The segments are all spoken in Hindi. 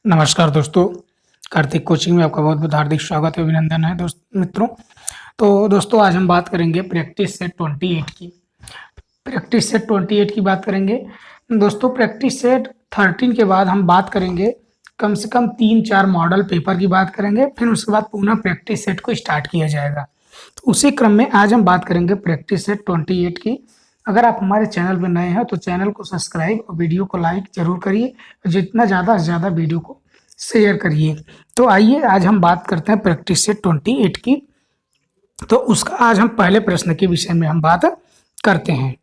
नमस्कार दोस्तों, कार्तिक कोचिंग में आपका बहुत बहुत हार्दिक स्वागत है, अभिनंदन है मित्रों। तो दोस्तों आज हम बात करेंगे प्रैक्टिस सेट 28 की। प्रैक्टिस सेट 28 की बात करेंगे दोस्तों। प्रैक्टिस सेट 13 के बाद हम बात करेंगे कम से कम 3-4 मॉडल पेपर की बात करेंगे, फिर उसके बाद पुनः प्रैक्टिस सेट को स्टार्ट किया जाएगा। तो उसी क्रम में आज हम बात करेंगे प्रैक्टिस सेट 28 की। अगर आप हमारे चैनल पर नए हैं तो चैनल को सब्सक्राइब और वीडियो को लाइक जरूर करिए, जितना ज़्यादा से ज़्यादा वीडियो को शेयर करिए। तो आइए आज हम बात करते हैं प्रैक्टिस सेट 28 की। तो उसका आज हम पहले प्रश्न के विषय में हम बात करते हैं।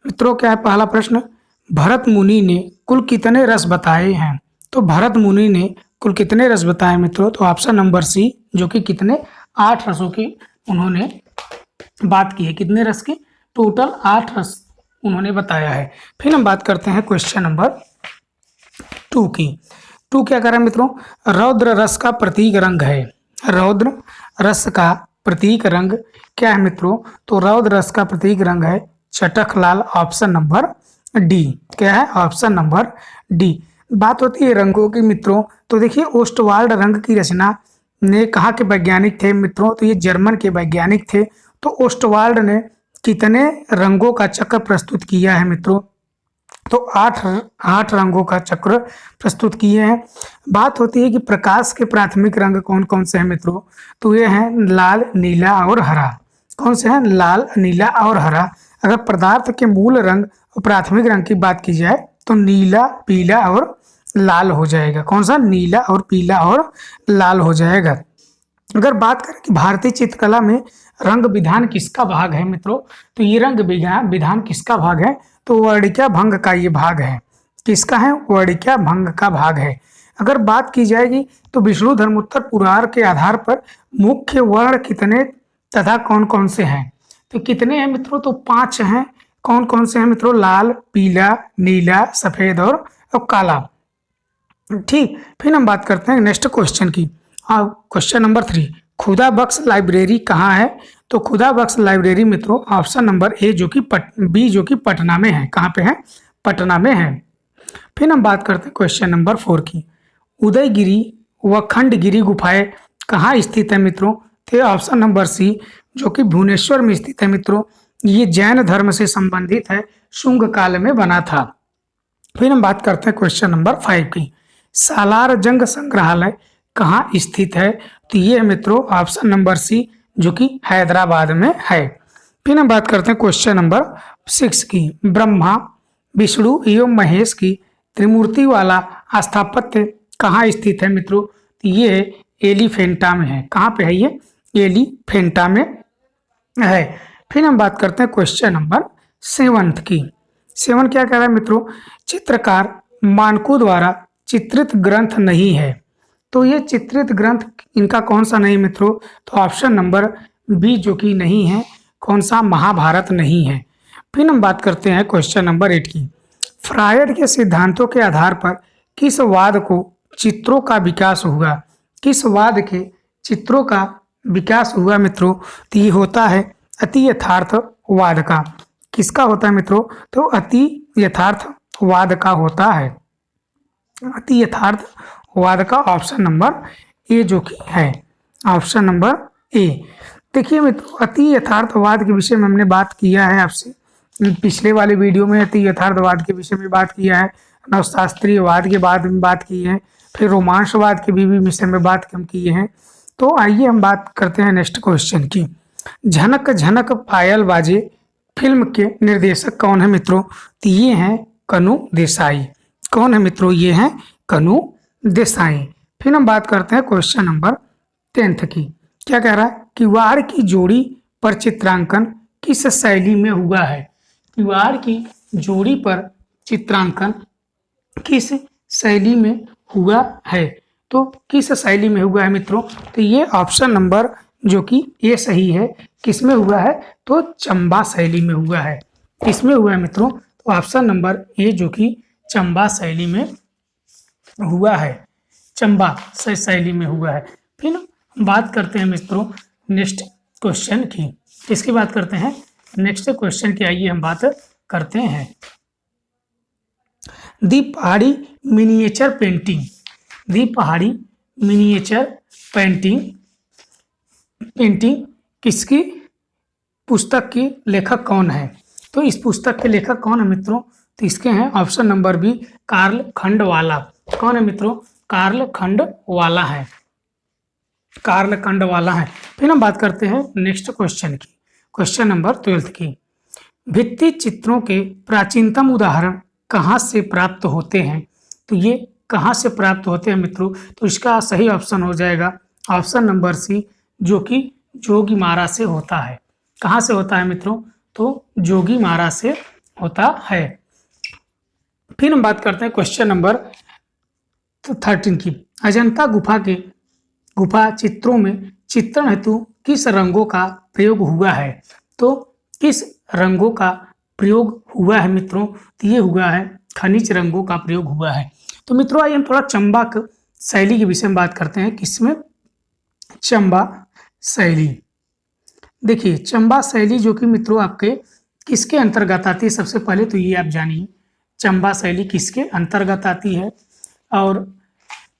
मित्रों क्या है पहला प्रश्न, भरत मुनि ने कुल कितने रस बताए हैं? तो भरत मुनि ने कुल कितने रस बताए मित्रों? तो ऑप्शन नंबर सी, जो कि कितने 8 रसों की उन्होंने बात की है। कितने रस की? टोटल 8 रस उन्होंने बताया है। फिर हम बात करते हैं क्वेश्चन नंबर 2 की। 2 क्या कर रहा है मित्रों? रौद्र रस का प्रतीक रंग है। रौद्र रस का प्रतीक रंग क्या है मित्रों? तो रौद्र रस का प्रतीक रंग है चटक लाल। Option number D. क्या है? Option number D. बात होती है रंगों की मित्रों, तो देखिए ओस्टवाल्ड रंग की रचना ने कहाँ के वैज्ञानिक थे मित्रों? तो ये जर्मन के वैज्ञानिक थे। तो ओस्टवाल्ड ने कितने रंगों का चक्र प्रस्तुत किया है मित्रों? तो आठ रंगों का चक्र प्रस्तुत किए हैं। बात होती है कि प्रकाश के प्राथमिक रंग कौन कौन से हैं मित्रों? तो ये हैं लाल, नीला और हरा। कौन से हैं? लाल, नीला और हरा। अगर पदार्थ के मूल रंग और प्राथमिक रंग की बात की जाए तो नीला, पीला और लाल हो जाएगा। कौन सा? नीला और पीला और लाल हो जाएगा। अगर बात करें कि भारतीय चित्रकला में रंग विधान किसका भाग है मित्रों? तो ये रंग विधान किसका भाग है? तो वर्णिका भंग का ये भाग है। किसका है? वर्णिका भंग का भाग है। अगर बात की जाएगी तो विष्णु धर्मोत्तर पुराण के आधार पर मुख्य वर्ण कितने तथा कौन कौन से हैं? तो कितने हैं मित्रों? तो 5 हैं। कौन कौन से हैं मित्रों? लाल, पीला, नीला, सफेद और काला। ठीक, फिर हम बात करते हैं नेक्स्ट क्वेश्चन की। क्वेश्चन नंबर 3, खुदा बख्श लाइब्रेरी कहाँ है? तो खुदा बख्श लाइब्रेरी मित्रों ऑप्शन नंबर ए जो कि बी जो कि पटना में है। कहाँ पे है? पटना में है। फिर हम बात करते हैं क्वेश्चन नंबर 4 की। उदयगिरी व खंडगिरी गुफाएं कहाँ स्थित है मित्रों? तो ऑप्शन नंबर सी जो कि भुवनेश्वर में स्थित है मित्रों। ये जैन धर्म से संबंधित है, शुंग काल में बना था। फिर हम बात करते हैं क्वेश्चन नंबर 5 की। सालार जंग संग्रहालय कहाँ स्थित है? तो ये है मित्रों ऑप्शन नंबर सी जो कि हैदराबाद में है। फिर हम बात करते हैं क्वेश्चन नंबर 6 की। ब्रह्मा, विष्णु एवं महेश की त्रिमूर्ति वाला स्थापत्य कहाँ स्थित है मित्रों? तो ये एलिफेंटा में है। कहाँ पे है ये? एलिफेंटा में है। फिर हम बात करते हैं क्वेश्चन नंबर 7 की। 7 क्या कह रहा है मित्रों? चित्रकार मानकों द्वारा चित्रित ग्रंथ नहीं है। तो ये चित्रित ग्रंथ इनका कौन सा नहीं मित्रों? तो ऑप्शन नंबर बी जो कि नहीं है। कौन सा? महाभारत नहीं है। फिर हम बात करते हैं क्वेश्चन नंबर 8 की। फ्रायड के सिद्धांतों के आधार पर किस वाद को चित्रों का विकास हुआ? किस वाद के चित्रों का विकास हुआ मित्रों? तो ये होता है अति यथार्थवाद का। किसका होता है मित्रों? तो अति यथार्थवाद का होता है। अति यथार्थवाद का ऑप्शन नंबर ए जो कि है। Option number A. देखिए मित्रों अति यथार्थवाद के विषय में हमने बात किया है आपसे पिछले वाले वीडियो में। अति यथार्थवाद के विषय में बात किया है, नवशास्त्रीयवाद के बाद में बात की है, फिर रोमांसवाद के भी विषय में बात हम किए हैं। तो आइए हम बात करते हैं नेक्स्ट क्वेश्चन की। झनक झनक पायल बाजे फिल्म के निर्देशक कौन है मित्रों? तो ये हैं कनु देसाई। कौन है मित्रों? ये हैं कनु देसाई। फिर हम बात करते हैं क्वेश्चन नंबर 10 की। क्या कह रहा है? किवाड़ की जोड़ी पर चित्रांकन किस शैली में हुआ है? किवाड़ की जोड़ी पर चित्रांकन किस शैली में हुआ है? तो किस शैली में हुआ है मित्रों? तो ये ऑप्शन नंबर जो कि ये सही है। किस में हुआ है? तो चंबा शैली में हुआ है। किसमें हुआ है मित्रों? तो ऑप्शन नंबर ए जो कि चंबा शैली में हुआ है। चंबा शैली में हुआ है। फिर बात करते हैं मित्रों नेक्स्ट क्वेश्चन की। किसकी बात करते हैं? नेक्स्ट क्वेश्चन की आइए हम बात करते हैं। दी पहाड़ी मिनिएचर पेंटिंग दी पहाड़ी मिनिएचर पेंटिंग किसकी पुस्तक की लेखक कौन है? तो इस पुस्तक के लेखक कौन है मित्रों? तो इसके हैं option number B, Karl Khandalavala. कौन है मित्रों? कार्ल खंडवाला है, कार्ल खंडवाला है। फिर हम बात करते हैं नेक्स्ट क्वेश्चन की, क्वेश्चन नंबर 12 की। भित्ति चित्रों के प्राचीनतम उदाहरण कहाँ से प्राप्त होते हैं? तो ये कहाँ से प्राप्त होते हैं मित्रों? तो इसका सही ऑप्शन हो जाएगा ऑप्शन नंबर सी, जो कि जोगीमारा से होता है। कहाँ से होता है मित्रों? तो जोगीमारा से होता है। फिर हम बात करते हैं क्वेश्चन नंबर 13 की। अजंता गुफा चित्रों में चित्रण हेतु किस रंगों का प्रयोग हुआ है? तो किस रंगों का प्रयोग हुआ है मित्रों? तो ये हुआ है खनिज रंगों का प्रयोग हुआ है। तो मित्रों आइए हम थोड़ा चंबा शैली के विषय में बात करते हैं। किसमें? चंबा शैली। देखिए चंबा शैली जो कि मित्रों आपके किसके अंतर्गत आती है? सबसे पहले तो ये आप जानिए चंबा शैली किसके अंतर्गत आती है। और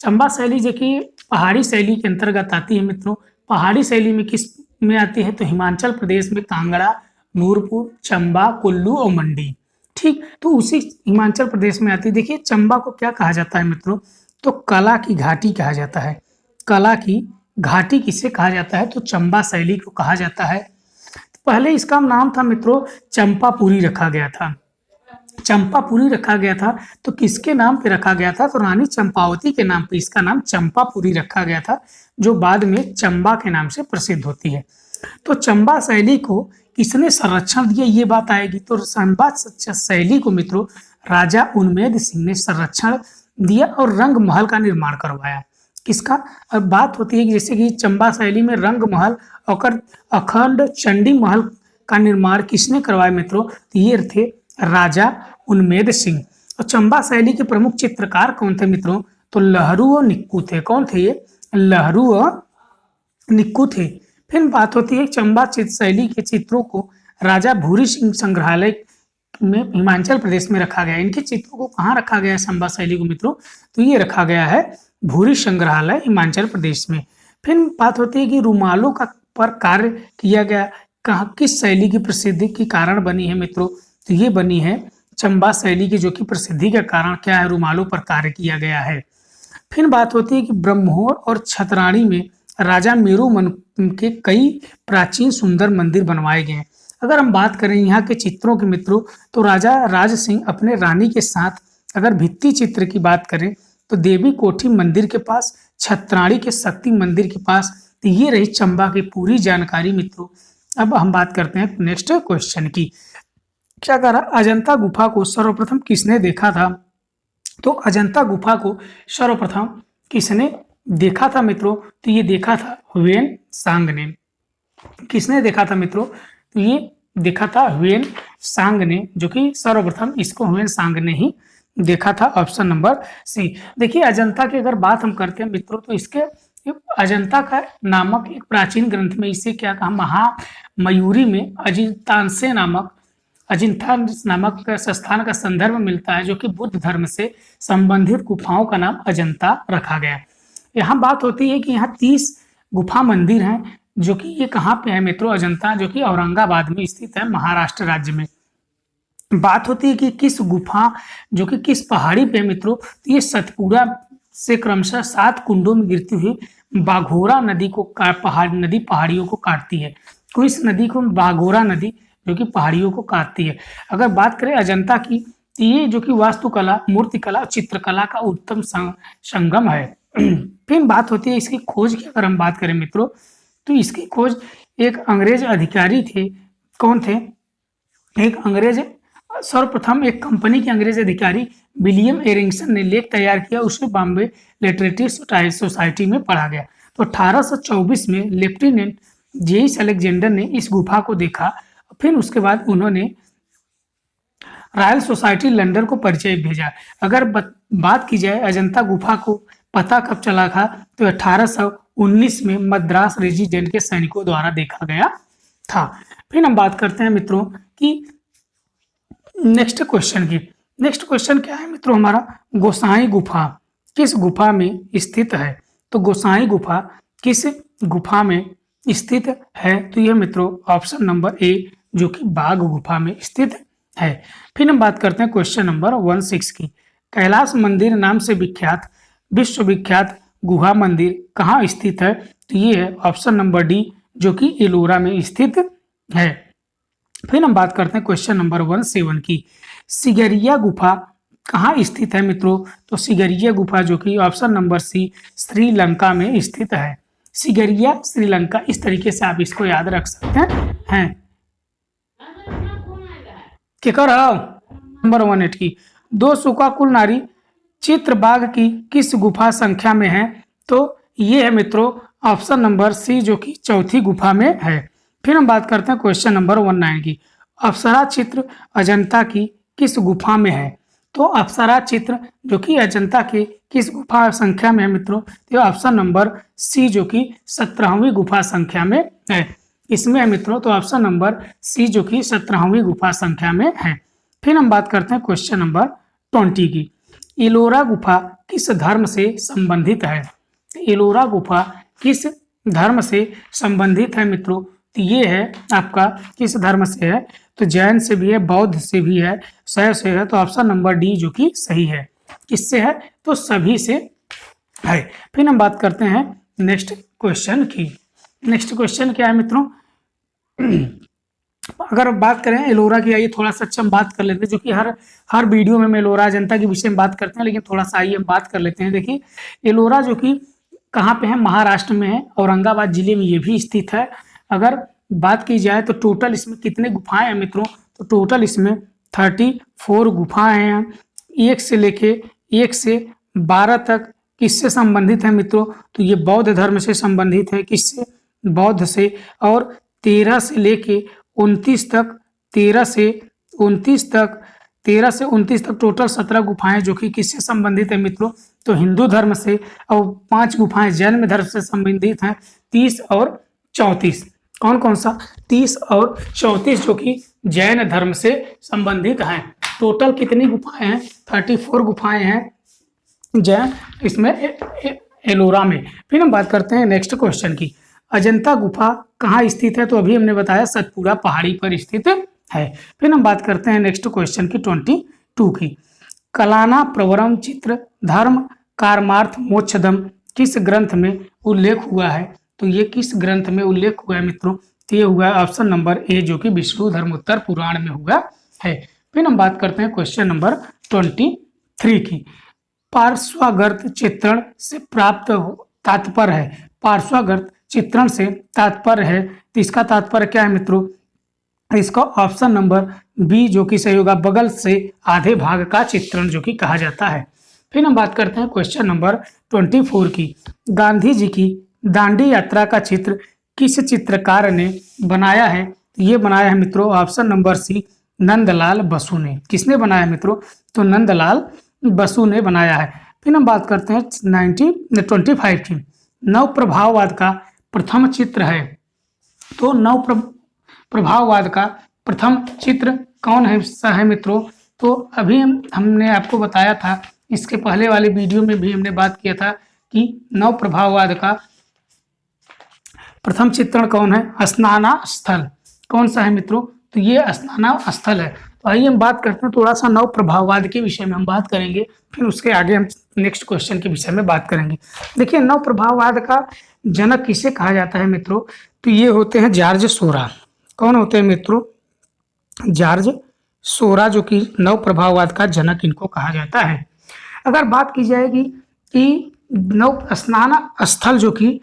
चंबा शैली जो कि पहाड़ी शैली के अंतर्गत आती है मित्रों। पहाड़ी शैली में किस में आती है? तो हिमाचल प्रदेश में कांगड़ा, नूरपुर, चंबा, कुल्लू और मंडी। ठीक, तो उसी हिमाचल प्रदेश में आती है। देखिए चंबा को क्या कहा जाता है मित्रों? तो कला की घाटी कहा जाता है। कला की घाटी किसे कहा जाता है? तो चंबा शैली को कहा जाता है। पहले इसका नाम था मित्रों चंपापुरी रखा गया था। चंपापुरी रखा गया था। तो किसके नाम पे रखा गया था? तो रानी चंपावती के नाम पे इसका नाम चंपापुरी रखा गया था, जो बाद में चंबा के नाम से प्रसिद्ध होती है। तो चंबा शैली को किसने संरक्षण दिया, ये बात आएगी। तो चंबा शैली को मित्रों राजा उन्मेद सिंह ने संरक्षण दिया और रंग महल का निर्माण करवाया। किसका? अब बात होती है कि जैसे कि चंबा शैली में रंग महल और अखंड चंडी महल का निर्माण किसने करवाया मित्रों? तो ये थे राजा उन्मेद सिंह। और चंबा शैली के प्रमुख चित्रकार कौन थे मित्रों? तो लहरू और निक्कू थे। कौन थे ये? लहरू और निक्कू थे। फिर बात होती है चंबा शैली के चित्रों को राजा भूरी सिंह संग्रहालय में हिमाचल प्रदेश में रखा गया। इनके चित्रों को कहाँ रखा गया है चंबा शैली को मित्रों? तो ये रखा गया है भूरी संग्रहालय हिमाचल प्रदेश में। फिर बात होती है कि रुमालों का पर कार्य किया गया कहाँ, किस शैली की प्रसिद्धि के कारण बनी है मित्रों? तो ये बनी है चंबा शैली की, जो कि प्रसिद्धि का कारण क्या है? रुमालों पर कार्य किया गया है। फिर बात होती है कि ब्रह्मोर और छतरानी में राजा मेरुमन के कई प्राचीन सुंदर मंदिर बनवाए गए हैं। अगर हम बात करें यहाँ के चित्रों के मित्रों, तो राजा राज सिंह अपने रानी के साथ अगर भित्ति चित्र की बात करें तो देवी कोठी मंदिर के पास, छतरानी के शक्ति मंदिर के पास। तो ये रही चंबा की पूरी जानकारी मित्रों। अब हम बात करते हैं नेक्स्ट क्वेश्चन की। क्या करा? अजंता गुफा को सर्वप्रथम किसने देखा था? तो अजंता गुफा को सर्वप्रथम किसने देखा था मित्रों? तो ये देखा था ह्वेन सांग ने। किसने देखा था मित्रों? तो ये देखा था ह्वेन सांग ने, जो कि सर्वप्रथम इसको ह्वेन सांग ने ही देखा था। Option number C. देखिए अजंता की अगर बात हम करते हैं मित्रों, तो इसके अजंता का नामक एक प्राचीन ग्रंथ में इसे क्या कहा? महामयूरी में अजिंठा नामक संस्थान का संदर्भ मिलता है, जो कि बुद्ध धर्म से संबंधित गुफाओं का नाम अजंता रखा गया। यहाँ बात होती है कि यहाँ 30 गुफा मंदिर हैं, जो कि ये कहाँ पे है मित्रों? अजंता, जो कि औरंगाबाद में स्थित है, महाराष्ट्र राज्य में। बात होती है कि किस गुफा, जो कि किस पहाड़ी पे मित्रों? तो ये सतपुड़ा से क्रमशः 7 कुंडों में गिरती हुई बाघोरा नदी को पहाड़ियों को काटती है। तो इस नदी को बाघोरा नदी, जो कि पहाड़ियों को काटती है। अगर बात करें अजंता की, तो ये जो कि वास्तुकला, मूर्तिकला और चित्रकला का उत्तम संगम है। फिर बात होती है इसकी खोज की। अगर हम बात करें मित्रों, तो इसकी खोज एक अंग्रेज अधिकारी थे। कौन थे? एक अंग्रेज, सर्वप्रथम एक कंपनी के अंग्रेज अधिकारी विलियम एरिंगसन ने लेख तैयार किया। उसे बॉम्बे लिटरेरी सोसाइटी में पढ़ा गया। तो 1824 में लेफ्टिनेंट जेम्स अलेक्जेंडर ने इस गुफा को देखा। फिर उसके बाद उन्होंने रॉयल सोसाइटी लंदन को परिचय भेजा। अगर बात की जाए अजंता गुफा को पता कब चला था, तो 1819 में मद्रास रेजिडेंट के सैनिकों द्वारा देखा गया था। फिर हम बात करते हैं मित्रों कि नेक्स्ट क्वेश्चन की। नेक्स्ट क्वेश्चन क्या है मित्रों हमारा? गोसाई गुफा किस गुफा में स्थित है? तो गोसाई गुफा किस गुफा में स्थित है? तो यह मित्रों ऑप्शन नंबर ए जो कि बाघ गुफा में स्थित है। फिर हम बात करते हैं क्वेश्चन नंबर 16 की। कैलाश मंदिर नाम से विख्यात विश्वविख्यात गुहा मंदिर कहाँ स्थित है? तो ये है ऑप्शन नंबर डी जो कि एलोरा में स्थित है। फिर हम बात करते हैं क्वेश्चन नंबर 17 की। सिगरिया गुफा कहाँ स्थित है मित्रों? तो सिगरिया गुफा जो कि ऑप्शन नंबर सी श्रीलंका में स्थित है। सिगरिया श्रीलंका, इस तरीके से आप इसको याद रख सकते हैं। क्या कर रहा नंबर 18 की। दो शोकाकुल नारी चित्रबाग की किस गुफा संख्या में है? तो ये है मित्रों ऑप्शन नंबर सी जो कि चौथी गुफा में है। फिर हम बात करते हैं क्वेश्चन नंबर 19 की। अप्सरा चित्र अजंता की किस गुफा में है? तो अप्सरा चित्र जो कि अजंता के किस गुफा संख्या में है मित्रों? तो ऑप्शन नंबर सी जो कि 17वीं गुफा संख्या में है। इसमें है मित्रों तो ऑप्शन नंबर सी जो कि 17वीं गुफा संख्या में है। फिर हम बात करते हैं क्वेश्चन नंबर 20 की। एलोरा गुफा किस धर्म से संबंधित है? एलोरा गुफा किस धर्म से संबंधित है मित्रों? तो ये है आपका किस धर्म से है? तो जैन से भी है, बौद्ध से भी है, शैव से है। तो ऑप्शन नंबर डी जो कि सही है। किससे है? तो सभी से है। फिर हम बात करते हैं नेक्स्ट क्वेश्चन की। नेक्स्ट क्वेश्चन क्या है मित्रों? अगर बात करें एलोरा की, आइए थोड़ा सा अच्छा हम बात कर लेते हैं, जो कि हर वीडियो में हम एलोरा अजंता के विषय में बात करते हैं, लेकिन थोड़ा सा आइए हम बात कर लेते हैं। देखिए एलोरा जो कि कहाँ पे है? महाराष्ट्र में है, औरंगाबाद जिले में ये भी स्थित है। अगर बात की जाए तो टोटल इसमें कितने गुफाएं हैं मित्रों? तो टोटल इसमें 34 गुफाएं हैं। 1 से 12 तक किससे संबंधित है मित्रों? तो ये बौद्ध धर्म से संबंधित है। किससे? बौद्ध से। और 13 से लेके 29 तक 13 से 29 तक टोटल 17 गुफाएं जो कि किससे संबंधित है मित्रों? तो हिंदू धर्म से। और 5 गुफाएं जैन धर्म से संबंधित हैं, 30 और 34। कौन कौन सा? 30 और 34 जो कि जैन धर्म से संबंधित हैं। टोटल कितनी गुफाएं हैं? 34 गुफाएं हैं जैन इसमें एलोरा में। फिर हम बात करते हैं नेक्स्ट क्वेश्चन की। अजंता गुफा कहाँ स्थित है? तो अभी हमने बताया सतपुड़ा पहाड़ी पर स्थित है। फिर हम बात करते हैं नेक्स्ट क्वेश्चन की 22 की। कलाना प्रवरम चित्र धर्म कारमार्थ मोक्षदम किस ग्रंथ में उल्लेख हुआ है? तो ये किस ग्रंथ में उल्लेख हुआ है मित्रों? तो ये हुआ है ऑप्शन नंबर ए जो कि विष्णु धर्मोत्तर पुराण में हुआ है। फिर हम बात करते हैं क्वेश्चन नंबर 23 की। पार्श्वगर्त चित्रण से प्राप्त तात्पर्य है। पार्श्वगर्त चित्रण से तात्पर्य है, तो इसका तात्पर्य क्या है मित्रों? इसका ऑप्शन नंबर बी जो कि सही होगा, बगल से आधे भाग का चित्रण जो कि कहा जाता है। फिर हम बात करते हैं क्वेश्चन नंबर 24 की। गांधी जी की दांडी यात्रा का चित्र किस चित्रकार ने बनाया है? ये बनाया है मित्रों option number C Nandalal Basu ने। किसने बनाया मित्रों? तो नंदलाल बसु ने बनाया है। फिर हम बात करते हैं 25 की। नव प्रभाववाद का प्रथम चित्र है। तो नव प्रभाववाद का प्रथम चित्र कौन है मित्रों? तो अभी हमने आपको बताया था, इसके पहले वाले वीडियो में भी हमने बात किया था कि नव प्रभाववाद का प्रथम चित्रण कौन है? स्नाना स्थल। कौन सा है मित्रों? तो ये स्नाना स्थल है। तो आइए हम बात करते हैं थोड़ा सा नव प्रभाववाद के विषय में हम बात करेंगे, फिर उसके आगे हम नेक्स्ट क्वेश्चन के विषय में बात करेंगे। देखिए नव प्रभाववाद का जनक किसे कहा जाता है मित्रों? तो ये होते हैं जॉर्ज सोरा। कौन होते हैं मित्रों? जॉर्ज सोरा जो कि नव प्रभाववाद का जनक इनको कहा जाता है। अगर बात की जाएगी कि नव स्नान स्थल जो कि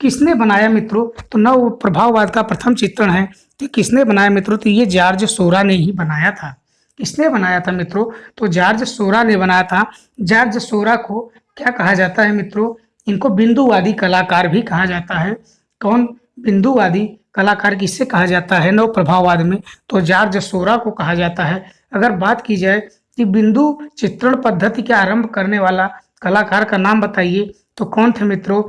किसने बनाया मित्रों? तो नव प्रभाववाद का प्रथम चित्रण है, तो किसने बनाया मित्रों? तो ये जॉर्ज सोरा ने ही बनाया था। किसने बनाया था मित्रों? तो जॉर्ज सोरा ने बनाया था। जॉर्ज सोरा को क्या कहा जाता है मित्रों? इनको बिंदुवादी कलाकार भी कहा जाता है। कौन बिंदुवादी कलाकार किससे कहा जाता है नव प्रभाववाद में? तो जॉर्ज सोरा को कहा जाता है। अगर बात की जाए कि बिंदु चित्रण पद्धति के आरंभ करने वाला कलाकार का नाम बताइए, तो कौन थे मित्रों?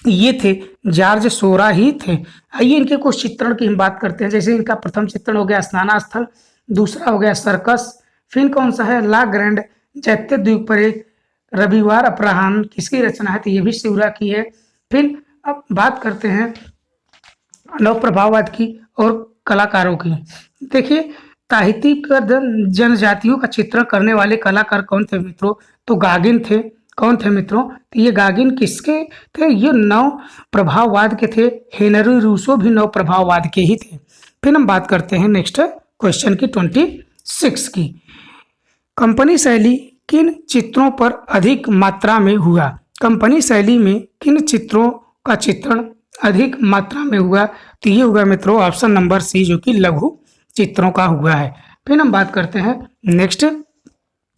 ये थे जॉर्ज सोरा ही थे। आइए इनके कुछ चित्रण की हम बात करते हैं। जैसे इनका प्रथम चित्रण हो गया स्नाना स्थल, दूसरा हो गया सर्कस, फिर कौन सा है ला ग्रैंड जैत्य द्वीप पर एक रविवार अपराह्न किसकी रचना है? तो ये भी शिवरा की है। फिर अब बात करते हैं नव प्रभाववाद की और कलाकारों की। देखिए, ताहिती का जनजातियों का चित्रण करने वाले कलाकार कौन थे मित्रों? तो गागिन थे। कौन थे मित्रों? तो ये गागिन किसके थे? ये नव प्रभाववाद के थे। हेनरी रूसो भी नव प्रभाववाद के ही थे। फिर हम बात करते हैं नेक्स्ट क्वेश्चन की 26 की। कंपनी शैली किन चित्रों पर अधिक मात्रा में हुआ? कंपनी शैली में किन चित्रों का चित्रण अधिक मात्रा में हुआ? तो ये हुआ मित्रों ऑप्शन नंबर सी, जो कि लघु चित्रों का हुआ है। फिर हम बात करते हैं नेक्स्ट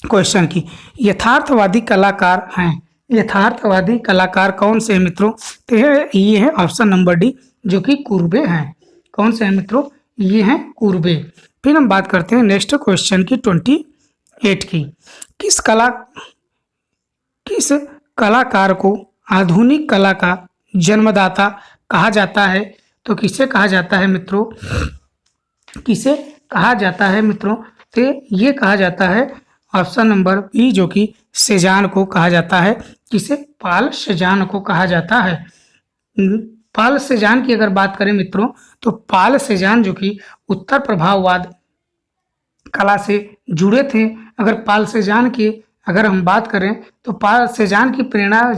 क्वेश्चन की। यथार्थवादी कलाकार हैं। यथार्थवादी कलाकार कौन से हैं मित्रों? तो ये है ऑप्शन नंबर डी, जो कि कुर्बे हैं। कौन से हैं मित्रों? ये हैं कुर्बे। फिर हम बात करते हैं नेक्स्ट क्वेश्चन की 28 की। किस कलाकार को आधुनिक कला का जन्मदाता कहा जाता है? तो किसे कहा जाता है मित्रों? किसे कहा जाता है मित्रों? तो ये कहा जाता है ऑप्शन नंबर बी, जो कि सेजान को कहा जाता है। किसे? पाल सेजान को कहा जाता है। पाल सेजान की अगर बात करें मित्रों, तो पाल सेजान जो कि उत्तर प्रभाववाद कला से जुड़े थे। अगर पाल सेजान की अगर हम बात करें, तो पाल सेजान की प्रेरणा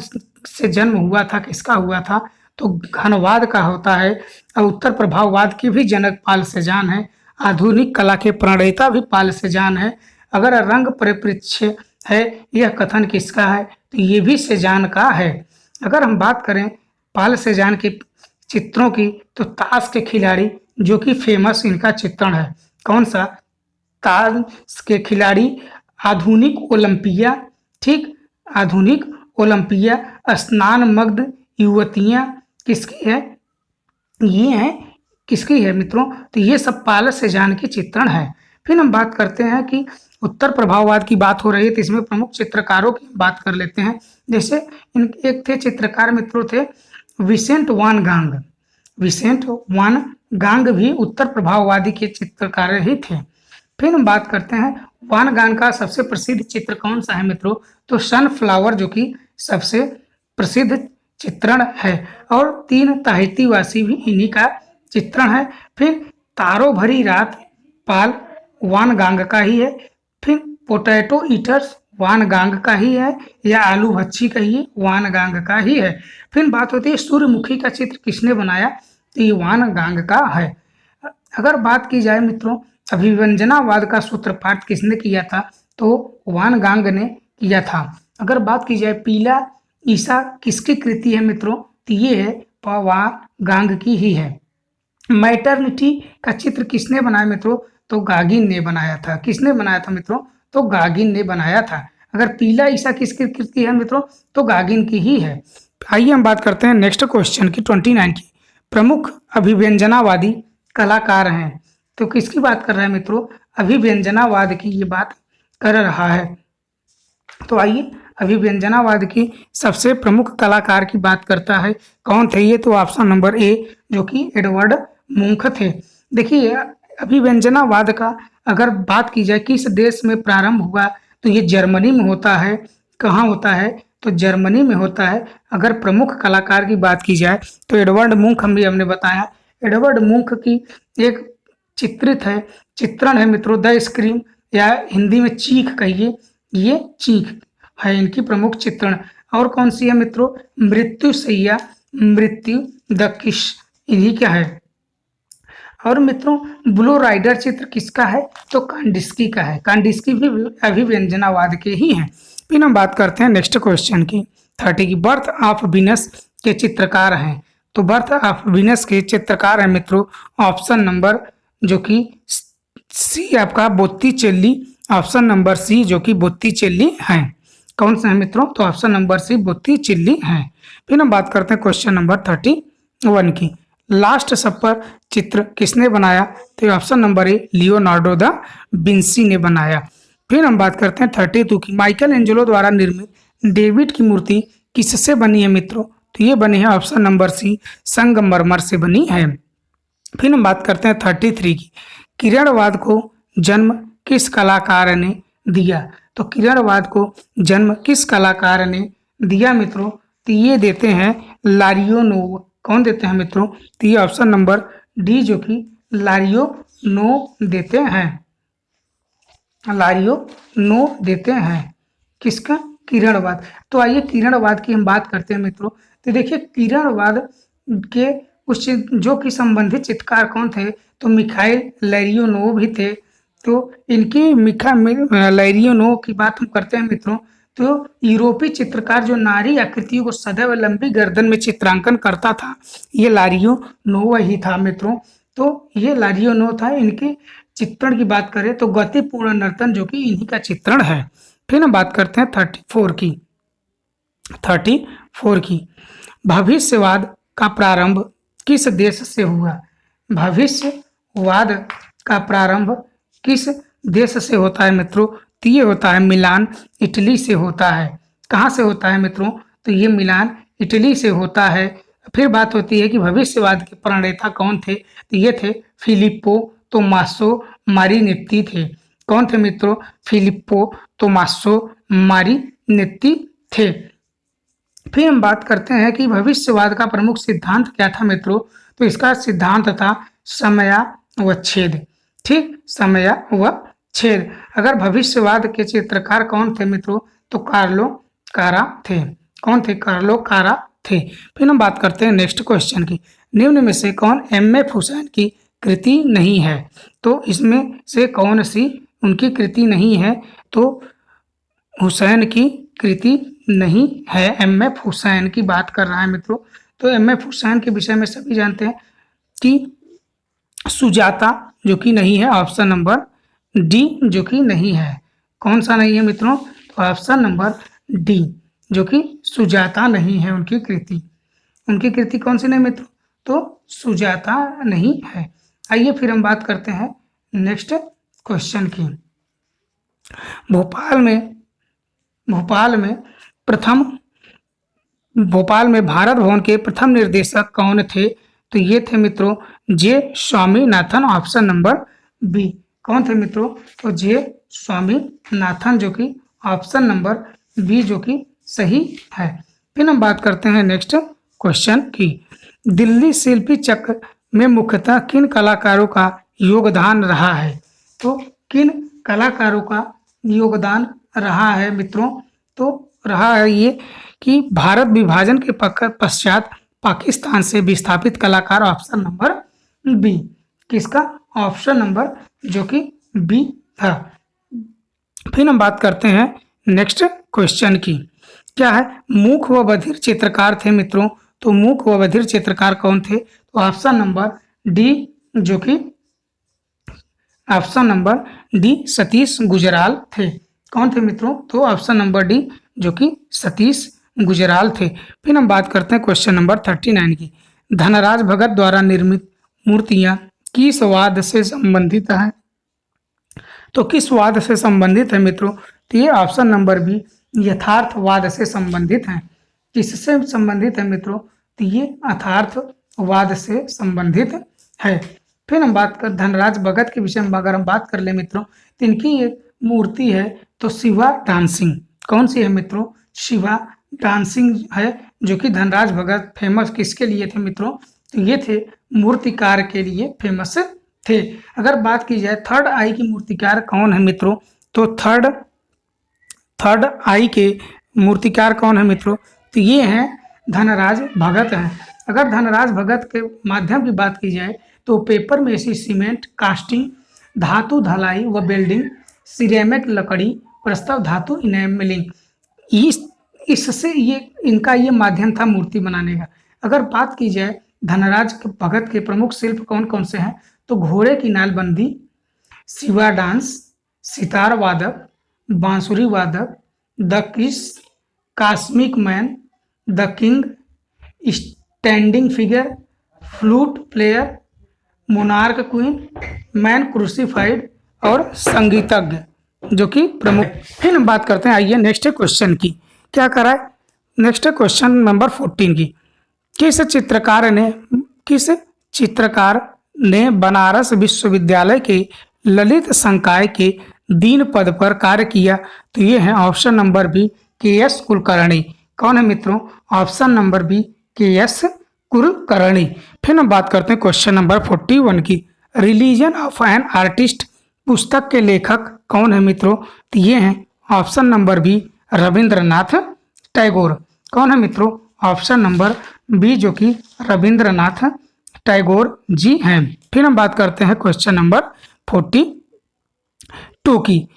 से जन्म हुआ था। किसका हुआ था? तो घनवाद का होता है। और उत्तर प्रभाववाद के भी जनक पाल सेजान है। आधुनिक कला के प्रणेता भी पाल सेजान है। अगर रंग परिप्रेक्ष्य है, यह कथन किसका है? तो ये भी सेजान का है। अगर हम बात करें पाल सेजान के चित्रों की, तो ताश के खिलाड़ी जो कि फेमस इनका चित्रण है। कौन सा? ताश के खिलाड़ी, आधुनिक ओलंपिया, ठीक, आधुनिक ओलंपिया, स्नानमग्न युवतियां किसकी है? ये है किसकी है मित्रों? तो ये सब पाल सेजान के चित्रण है। फिर हम बात करते हैं कि उत्तर प्रभाववाद की बात हो रही है, तो इसमें प्रमुख चित्रकारों की बात कर लेते हैं। जैसे एक थे चित्रकार मित्रों थे विसेंट वान गांग। विसेंट वान गांग भी उत्तर प्रभाववादी के चित्रकार ही थे। फिर हम बात करते हैं वान गांग का सबसे प्रसिद्ध चित्र कौन सा है मित्रों? तो सनफ्लावर, जो कि सबसे प्रसिद्ध चित्रण है। और 3 ताहिती वासी भी इन्हीं का चित्रण है। फिर तारों भरी रात पाल वान गांग का ही है। फिर पोटैटो ईटर्स वान गांग का ही है, या आलू भच्छी कहिए, वान गांग का ही है। फिर बात होती है सूर्यमुखी का चित्र किसने बनाया? तो ये वान गांग का है। अगर बात की जाए मित्रों अभिव्यंजनावाद का सूत्रपात किसने किया था? तो वान गांग ने किया था। अगर बात की जाए पीला ईसा किसकी कृति है मित्रों? तो ये है वान गांग की ही है। मैटरनिटी का चित्र किसने बनाया मित्रों? तो गागिन ने बनाया था। किसने बनाया था मित्रों? तो गागिन ने बनाया था। अगर पीला ईसा किसकी कृति है मित्रों? तो गागिन की ही है। आइए हम बात करते हैं नेक्स्ट क्वेश्चन की 29 की। प्रमुख अभिव्यंजनावादी कलाकार हैं। तो किसकी बात कर रहा है मित्रों? अभिव्यंजनावाद की ये बात कर रहा है। तो आइए अभिव्यंजनावाद की सबसे प्रमुख कलाकार की बात करता है। कौन थे ये? तो ऑप्शन नंबर ए, जो कि एडवर्ड मुंक थे। देखिए, अभिव्यंजनावाद का अगर बात की जाए किस देश में प्रारंभ हुआ, तो ये जर्मनी में होता है। कहाँ होता है? तो जर्मनी में होता है। अगर प्रमुख कलाकार की बात की जाए, तो एडवर्ड मुंक हमने बताया। एडवर्ड मुंक की एक चित्रण है मित्रों द स्क्रीम, या हिंदी में चीख कहिए, ये चीख है इनकी प्रमुख चित्रण। और कौन सी है मित्रों? मृत्युशैया, मृत्यु द किस, इन्हीं का है। और मित्रों ब्लू राइडर चित्र किसका है? तो कांडिस्की का है। कांडिस्की भी अभिव्यंजनावाद के ही हैं। फिर हम बात करते हैं नेक्स्ट क्वेश्चन की 30 की। बर्थ ऑफ वीनस के चित्रकार हैं। तो बर्थ ऑफ वीनस के चित्रकार हैं मित्रों ऑप्शन नंबर जो कि सी आपका बोत्तीचेल्ली। ऑप्शन नंबर सी, जो कि बोत्तीचेल्ली हैं। कौन सा है मित्रों? तो ऑप्शन नंबर सी बोत्तीचेल्ली हैं। फिर हम बात करते हैं क्वेश्चन नंबर 31 की। लास्ट सपर चित्र किसने बनाया? तो option number A, Leonardo da Vinci ने बनाया। फिर हम बात करते हैं 32 की। माइकल एंजेलो द्वारा निर्मित डेविड की मूर्ति किससे बनी है मित्रों? तो ये बनी है ऑप्शन नंबर सी, संगमरमर से बनी है। फिर हम बात करते हैं 33 की। किरणवाद को जन्म किस कलाकार ने दिया? तो किरणवाद को जन्म किस कलाकार ने दिया मित्रों? तो ये देते हैं लारियोनोव। कौन देते हैं मित्रों? तो ये ऑप्शन नंबर डी जो कि लारियोनोव देते हैं। लारियोनोव देते हैं किसका? किरणवाद। तो आइए किरणवाद की हम बात करते हैं मित्रों। तो देखिए किरणवाद के कुछ जो कि संबंधित चित्रकार कौन थे? तो मिखाइल लैरियोनोव भी थे। तो इनकी लैरियोनोव की बात हम करते हैं मित्रों। तो यूरोपीय चित्रकार जो नारी आकृतियों को सदैव लंबी गर्दन में चित्रांकन करता था, ये लारियोनोव ही था मित्रों। तो ये लारियोनोव था। इनके चित्रण की बात करें तो गतिपूर्ण नर्तन जो कि इन्हीं का चित्रण है। फिर हम बात करते हैं 34 की। भविष्यवाद का प्रारंभ किस देश से हुआ? भविष्यवाद का प्रारंभ किस देश से होता है मित्रों? तो ये होता है मिलान, इटली से होता है। कहाँ से होता है मित्रों? तो ये मिलान, इटली से होता है। फिर बात होती है कि भविष्यवाद के प्रणेता कौन थे? तो ये थे फिलिप्पो तोमासो मारिनेत्ती थे। कौन थे मित्रों? फिलिप्पो तोमासो मारिनेत्ती थे। फिर हम बात करते हैं कि भविष्यवाद का प्रमुख सिद्धांत क्या था मित्रों? तो इसका सिद्धांत था समयावच्छेद। ठीक, समयावच्छेद। अगर भविष्यवाद के चित्रकार कौन थे मित्रों? तो कार्लो कारा थे। कौन थे? कार्लो कारा थे। फिर हम बात करते हैं नेक्स्ट क्वेश्चन की। निम्न में से कौन एम.एफ. हुसैन की कृति नहीं है? तो इसमें से कौन सी उनकी कृति नहीं है? तो हुसैन की कृति नहीं है। एम.एफ. हुसैन की बात कर रहा है मित्रों। तो एम.एफ. हुसैन के विषय में सभी जानते हैं कि सुजाता जो कि नहीं है, ऑप्शन नंबर डी जो कि नहीं है। कौन सा नहीं है मित्रों? तो ऑप्शन नंबर डी जो कि सुजाता नहीं है उनकी कृति। उनकी कृति कौन सी नहीं मित्रों? तो सुजाता नहीं है। आइए फिर हम बात करते हैं नेक्स्ट क्वेश्चन की। भोपाल में भारत भवन के प्रथम निर्देशक कौन थे? तो ये थे मित्रों जे स्वामीनाथन, ऑप्शन नंबर बी। कौन थे मित्रों? तो जे स्वामीनाथन जो कि ऑप्शन नंबर बी जो कि सही है। फिर हम बात करते हैं नेक्स्ट क्वेश्चन की। दिल्ली शिल्पी चक्र में मुख्यतः किन कलाकारों का योगदान रहा है? तो किन कलाकारों का योगदान रहा है मित्रों? तो रहा है ये कि भारत विभाजन के पश्चात पाकिस्तान से विस्थापित कलाकार, ऑप्शन नंबर बी। किसका? ऑप्शन नंबर जो कि बी था। फिर हम बात करते हैं नेक्स्ट क्वेश्चन की। क्या है? मूक व बधिर चित्रकार थे मित्रों। तो मूक व बधिर चित्रकार कौन थे? तो ऑप्शन नंबर डी जो कि option number D Satish Gujral थे। कौन थे मित्रों? तो ऑप्शन नंबर डी जो कि सतीश गुजराल थे। फिर हम बात करते हैं क्वेश्चन नंबर 39 की। धनराज भगत द्वारा निर्मित मूर्तियां किस वाद से संबंधित हैं? तो किस वाद से संबंधित है मित्रों? तो ये ऑप्शन नंबर बी यथार्थवाद से संबंधित हैं। किससे संबंधित है मित्रों? तो ये यथार्थवाद से संबंधित है। फिर हम बात कर धनराज भगत के विषय में अगर हम बात कर ले मित्रों, तो इनकी एक मूर्ति है तो शिवा डांसिंग। कौन सी है मित्रों? शिवा डांसिंग है जो कि धनराज भगत फेमस किसके लिए थे मित्रों? तो ये थे मूर्तिकार के लिए फेमस थे। अगर बात की जाए थर्ड आई की मूर्तिकार कौन है मित्रों? तो थर्ड आई के मूर्तिकार कौन है मित्रों? तो ये हैं धनराज भगत हैं। अगर धनराज भगत के माध्यम की बात की जाए तो पेपर मेसी, सीमेंट, कास्टिंग, धातु धलाई व वेल्डिंग, सिरेमिक लकड़ी, प्रस्तव धातु इनेमलिंग, इससे ये इनका ये माध्यम था मूर्ति बनाने का। अगर बात की जाए धनराज भगत के प्रमुख शिल्प कौन कौन से हैं? तो घोड़े की नालबंदी, शिवा डांस, सितार वादक, बांसुरी वादक, द किस, cosmic man, the king, standing figure, flute player, monarch queen, man crucified और संगीतज्ञ जो कि प्रमुख। फिर हम बात करते हैं आइए नेक्स्ट क्वेश्चन की। क्या करा है? नेक्स्ट क्वेश्चन नंबर 14 की। किस चित्रकार ने बनारस विश्वविद्यालय के ललित संकाय के दीन पद पर कार्य किया, तो ये है option number B K S. Kulkarni. कौन है मित्रों? Option number B K S. Kulkarni. फिर हम बात करते हैं क्वेश्चन नंबर 41 की। रिलीजन ऑफ एन आर्टिस्ट पुस्तक के लेखक कौन है मित्रों? तो ये हैं option number B Rabindranath Tagore. कौन है मित्रों? ऑप्शन नंबर बी जो कि रविंद्रनाथ टैगोर जी हैं। फिर हम बात करते हैं क्वेश्चन नंबर 42 की।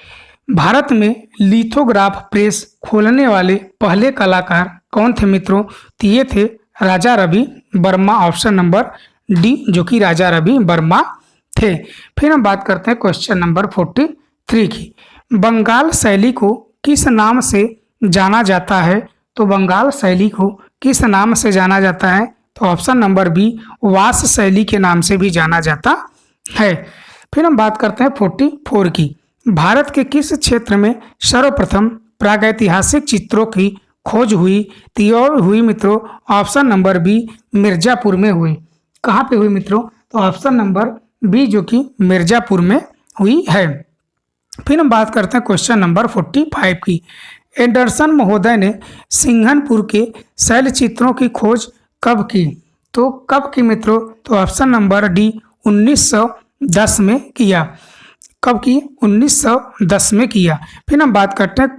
भारत में लिथोग्राफ प्रेस खोलने वाले पहले कलाकार कौन थे मित्रों? तो ये थे Raja Ravi Varma. Option number D जो कि राजा रवि वर्मा थे। फिर हम बात करते हैं क्वेश्चन नंबर 43 की। बंगाल शैली को किस नाम से जाना जाता है? तो बंगाल शैली को किस नाम से जाना जाता है? तो ऑप्शन नंबर बी वास शैली के नाम से भी जाना जाता है। फिर हम बात करते हैं 44 की। भारत के किस क्षेत्र में सर्वप्रथम प्रागैतिहासिक चित्रों की खोज हुई? तो हुई मित्रों ऑप्शन नंबर बी मिर्जापुर में हुई। कहाँ पे हुई मित्रों? तो ऑप्शन नंबर बी जो कि मिर्जापुर में हुई है। फिर हम बात करते हैं क्वेश्चन नंबर 45 की। एंडरसन महोदय ने सिंघनपुर के शैल चित्रों की खोज कब की? तो कब की मित्रों? तो ऑप्शन नंबर डी 1910 में किया। कब की? 1910 में किया। फिर हम बात करते हैं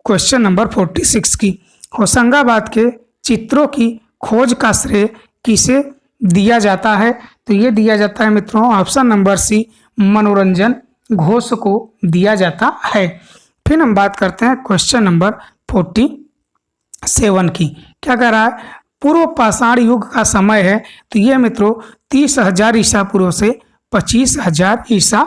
क्वेश्चन नंबर 46 की। होशंगाबाद के चित्रों की खोज का श्रेय किसे दिया जाता है? तो ये दिया जाता है मित्रों ऑप्शन नंबर सी मनोरंजन घोष को दिया जाता है। फिर हम बात करते हैं क्वेश्चन नंबर 47 की। क्या कह रहा है? पूर्व पाषाण युग का समय है, तो ये मित्रों 30,000 ईसा पूर्व से 25,000 ईसा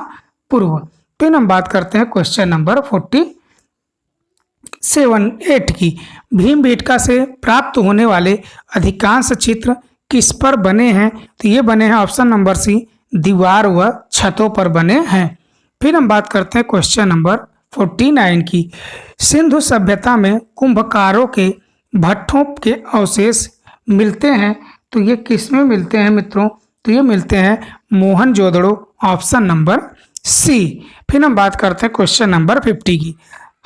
पूर्व। फिर हम बात करते हैं क्वेश्चन नंबर 48 की। भीमबेटका से प्राप्त होने वाले अधिकांश चित्र किस पर बने हैं? तो ये बने हैं ऑप्शन नंबर सी दीवार व छतों पर बने हैं। फिर हम बात करते हैं क्वेश्चन नंबर 49 की। सिंधु सभ्यता में कुंभकारों के भट्ठों के अवशेष मिलते हैं, तो ये किस में मिलते हैं मित्रों? तो ये मिलते हैं मोहनजोदड़ो। Option number C. फिर हम बात करते हैं क्वेश्चन नंबर 50 की।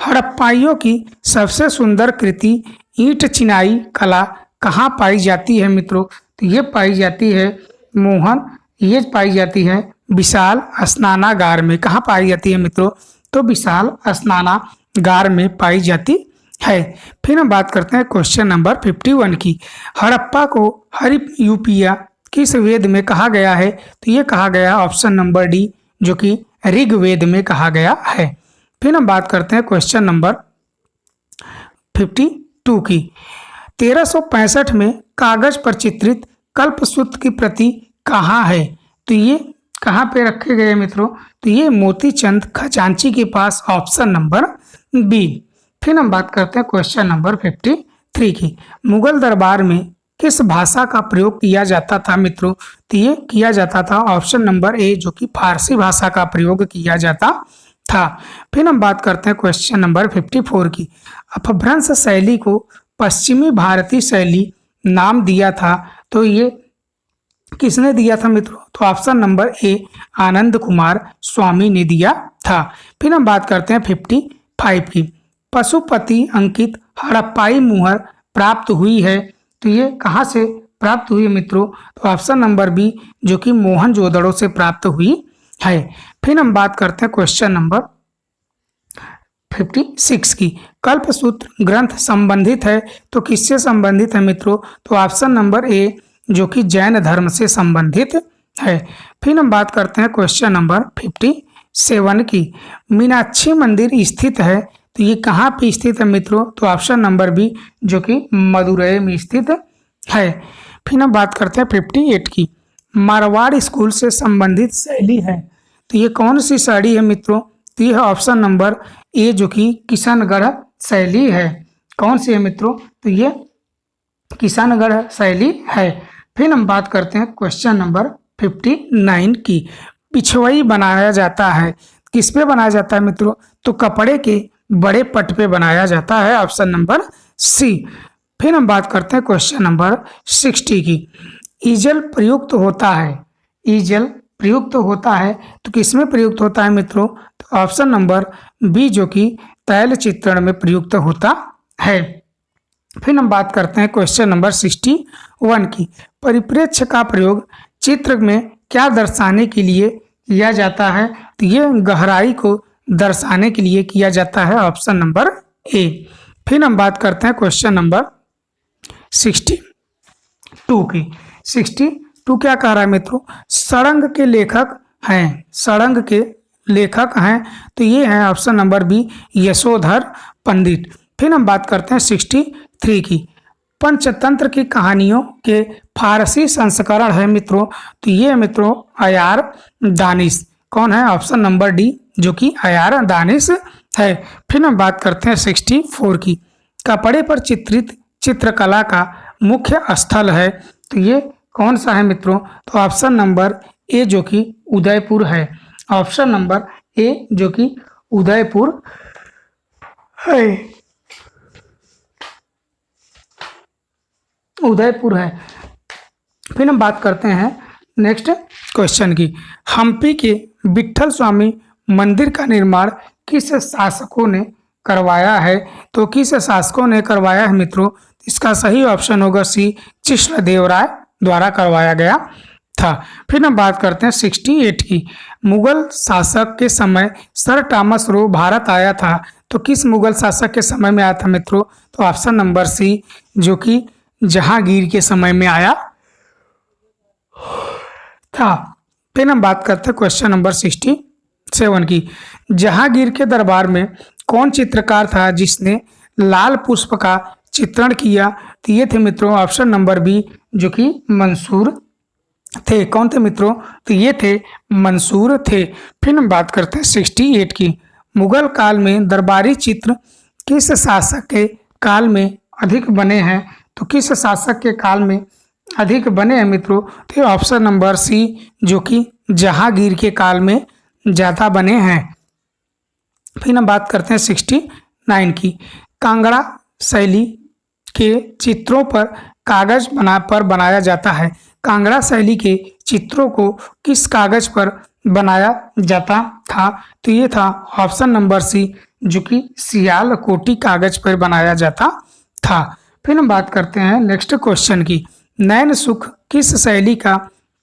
हड़प्पाइयों की सबसे सुंदर कृति ईंट चिनाई कला कहाँ पाई जाती है मित्रों? तो ये पाई जाती है ये पाई जाती है विशाल स्नानागार में। कहाँ पाई जाती है मित्रों? तो विशाल स्नानागार में पाई जाती है। फिर हम बात करते हैं क्वेश्चन नंबर 51 की। हड़प्पा को हरियूपिया किस वेद में कहा गया है? तो ये कहा गया ऑप्शन नंबर डी जो कि ऋग्वेद में कहा गया है। फिर हम बात करते हैं क्वेश्चन नंबर 52 की। 1365 में कागज पर चित्रित कल्पसूत्र की प्रति कहाँ है? तो ये कहाँ पे रखे गए मित्रों? तो ये मोतीचंद खजांची के पास। Option number B. फिर हम बात करते हैं क्वेश्चन नंबर 53 की। मुगल दरबार में किस भाषा का प्रयोग किया जाता था मित्रों? तो ये किया जाता था ऑप्शन नंबर ए जो कि फारसी भाषा का प्रयोग किया जाता था। फिर हम बात करते हैं क्वेश्चन नंबर 54 की। अपभ्रंश शैली को पश्चिमी भारतीय शैली नाम दिया था, तो ये किसने दिया था मित्रों? तो option number A Anand Kumar स्वामी ने दिया था। फिर हम बात करते हैं 55 की। पशुपति अंकित हड़प्पाई मुहर प्राप्त हुई है, तो ये कहाँ से प्राप्त हुई मित्रों? तो ऑप्शन नंबर बी जो कि मोहनजोदड़ो से प्राप्त हुई है। फिर हम बात करते हैं क्वेश्चन नंबर 56 की। कल्पसूत्र ग्रंथ संबंधित है, तो किससे संबंधित है मित्रों? तो ऑप्शन नंबर ए जो कि जैन धर्म से संबंधित है। फिर हम बात करते हैं क्वेश्चन नंबर 57 की। मीनाक्षी मंदिर स्थित है, तो ये कहाँ पे स्थित है मित्रों? तो ऑप्शन नंबर बी जो कि मदुरई में स्थित है। फिर हम बात करते हैं 58 की। मारवाड़ स्कूल से संबंधित शैली है, तो ये कौन सी शैली है मित्रों? तो ये ऑप्शन नंबर ए जो कि किशनगढ़ शैली है। कौन सी है मित्रों? तो ये किशनगढ़ शैली है। फिर हम बात करते हैं क्वेश्चन नंबर 59 की। पिछवई बनाया जाता है, किस पे बनाया जाता है मित्रों? तो कपड़े के बड़े पट पे बनाया जाता है। Option number C. फिर हम बात करते हैं क्वेश्चन नंबर 60 की। ईजल प्रयुक्त होता है, ईजल प्रयुक्त होता है तो किसमें प्रयुक्त होता है मित्रों? तो ऑप्शन नंबर बी जो कि तैल चित्रण में प्रयुक्त होता है। फिर हम बात करते हैं क्वेश्चन नंबर 61 की। परिप्रेक्ष्य का प्रयोग चित्र में क्या दर्शाने के लिए किया जाता है? तो ये गहराई को दर्शाने के लिए किया जाता है, ऑप्शन नंबर ए। फिर हम बात करते हैं क्वेश्चन नंबर 62 की। 62 क्या कह रहा है मित्रों? सड़ंग के लेखक हैं, सड़ंग के लेखक हैं, तो ये है ऑप्शन नंबर बी यशोधर पंडित। फिर हम बात करते हैं 63 की। पंचतंत्र की कहानियों के फारसी संस्करण है मित्रों, तो ये मित्रों अयार दानिश। कौन है? ऑप्शन नंबर डी जो कि अयार दानिश है। फिर हम बात करते हैं 64 की। कपड़े पर चित्रित चित्रकला का मुख्य स्थल है, तो ये कौन सा है मित्रों? तो ऑप्शन नंबर ए जो कि उदयपुर है, ऑप्शन नंबर ए जो कि उदयपुर है, उदयपुर है। फिर हम बात करते हैं नेक्स्ट क्वेश्चन की। हम्पी के विट्ठल स्वामी मंदिर का निर्माण किस शासकों ने करवाया है? तो किस शासकों ने करवाया है मित्रों? इसका सही ऑप्शन होगा सी कृष्णदेवराय द्वारा करवाया गया था। फिर हम बात करते हैं 68 की। मुगल शासक के समय सर टॉमस रो भारत आया था, तो किस मुगल शासक के समय में आया था मित्रों? तो ऑप्शन नंबर सी जो कि जहांगीर के समय में आया था। फिर हम बात करते हैं क्वेश्चन नंबर 67 की। जहांगीर के दरबार में कौन चित्रकार था जिसने लाल पुष्प का चित्रण किया? तो ये थे मित्रों ऑप्शन नंबर बी जो कि मंसूर थे। कौन थे मित्रों? तो ये थे मंसूर थे। फिर हम बात करते हैं 68 की। मुगल काल में दरबारी चित्र किस शासक के काल में अधिक बने हैं? तो किस शासक के काल में अधिक बने हैं मित्रों? तो ऑप्शन नंबर सी जो कि जहांगीर के काल में ज़्यादा बने हैं। फिर हम बात करते हैं 69 की। कांगड़ा शैली के चित्रों पर कागज बनाया जाता है। कांगड़ा शैली के चित्रों को किस कागज पर बनाया जाता था? तो ये था ऑप्शन नंबर सी जो कि सियालकोटी कागज पर बनाया जाता था। फिर हम बात करते हैं नेक्स्ट क्वेश्चन की। नैन सुख किस शैली का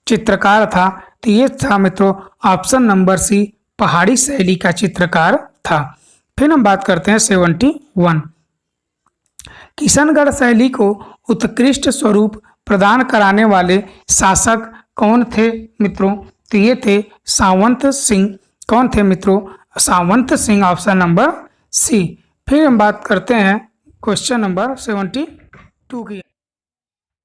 चित्रकार था? तो ये था मित्रों ऑप्शन नंबर सी पहाड़ी शैली का चित्रकार था। फिर हम बात करते हैं 71। किशनगढ़ शैली को उत्कृष्ट स्वरूप प्रदान कराने वाले शासक कौन थे मित्रों? तो ये थे सावंत सिंह। कौन थे मित्रों? Sawant Singh, option number C. फिर हम बात करते हैं क्वेश्चन नंबर 72 की।